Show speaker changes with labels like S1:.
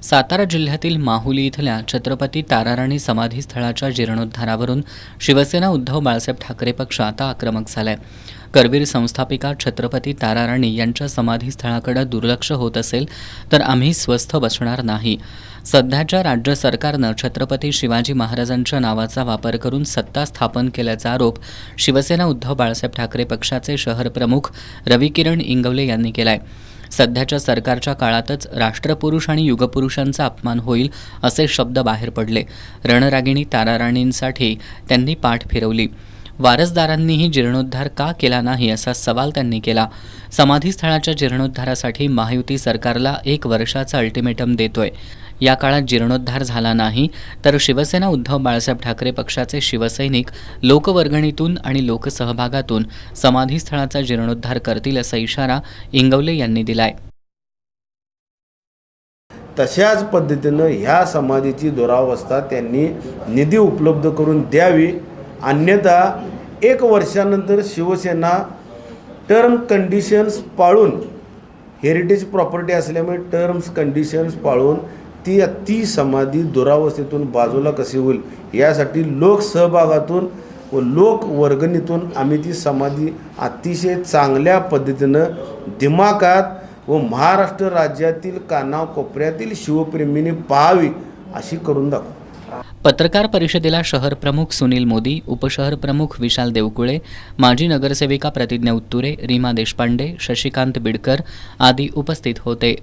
S1: सातारा जिल्ह्यातील माहुली इथल्या छत्रपती ताराराणी समाधीस्थळाच्या जीर्णोद्धारावरून शिवसेना उद्धव बाळासाहेब ठाकरे पक्ष आता आक्रमक झालाय. करवीर संस्थापिका छत्रपती ताराराणी यांच्या समाधीस्थळाकडे दुर्लक्ष होत असेल तर आम्ही स्वस्थ बसणार नाही. सध्याच्या राज्य सरकारनं छत्रपती शिवाजी महाराजांच्या नावाचा वापर करून सत्ता स्थापन केल्याचा आरोप शिवसेना उद्धव बाळासाहेब ठाकरे पक्षाचे शहर प्रमुख रविकिरण इंगवले यांनी केलाय. सध्याच्या सरकारच्या काळातच राष्ट्रपुरुष आणि युगपुरुषांचा अपमान होईल असे शब्द बाहेर पडले. रणरागिणी ताराराणींसाठी त्यांनी पाठ फिरवली. वारसदारांनीही जीर्णोद्धार का केला नाही असा सवाल त्यांनी केला. समाधीस्थळाच्या जीर्णोद्धारासाठी महायुती सरकारला 1 वर्षाचा अल्टिमेटम देतोय. या काळात जीर्णोद्धार झाला नाही तर शिवसेना उद्धव बाळासाहेब ठाकरे पक्षाचे शिवसैनिक लोकवर्गणीतून आणि लोकसहभागातून समाधीस्थळाचा जीर्णोद्धार करतील असा इशारा इंगवले यांनी दिलाय.
S2: तशाच पद्धतीनं ह्या समाधीची दुरावस्था त्यांनी निधी उपलब्ध करून द्यावी, अन्यथा 1 वर्षानंतर शिवसेना टर्म कंडिशन्स पाळून, हेरिटेज प्रॉपर्टी असल्यामुळे टर्म्स कंडिशन्स पाळून ती समाधी दुरावस्थेतून बाजूला कशी होईल यासाठी लोकसहभागातून व लोकवर्गणीतून आम्ही ती समाधी अतिशय चांगल्या पद्धतीनं दिमाखात व महाराष्ट्र राज्यातील कानाकोपऱ्यातील शिवप्रेमींनी पाहावी अशी करून दाखवू.
S1: पत्रकार परिषदेला शहर प्रमुख सुनील मोदी, उपशहर प्रमुख विशाल देवकुळे, माजी नगरसेविका प्रतिज्ञा उत्तुरे, रीमा देशपांडे, शशिकांत बिडकर आदी उपस्थित होते.